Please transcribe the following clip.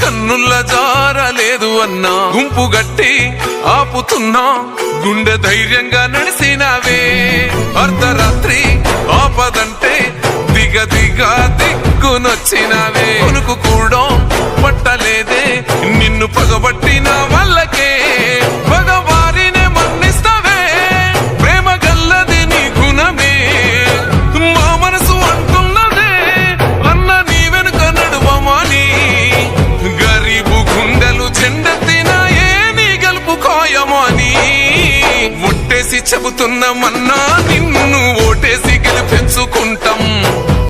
కన్నుల జారలేదు అన్నా, గుంపు గట్టి ఆపుతున్నా గుండె ధైర్యంగా నడిసినావే. అర్ధరాత్రి ఆపదంటే దిక్కునొచ్చినావే. కొనుకు కూడా పట్టలేదే నిన్ను పగబట్టిన వాళ్ళకే, పగవారినే మన్నిస్తావే. ప్రేమ గల్లది నీ గుణమే, మా మనసు అంటున్నదే అన్న నీ వెనుక నడువమని. గరీబు గుండెలు చెండెత్తినాయే నీ గెలుపు ఖాయమని. ఒట్టేసి చెబుతున్నామన్నా నిన్ను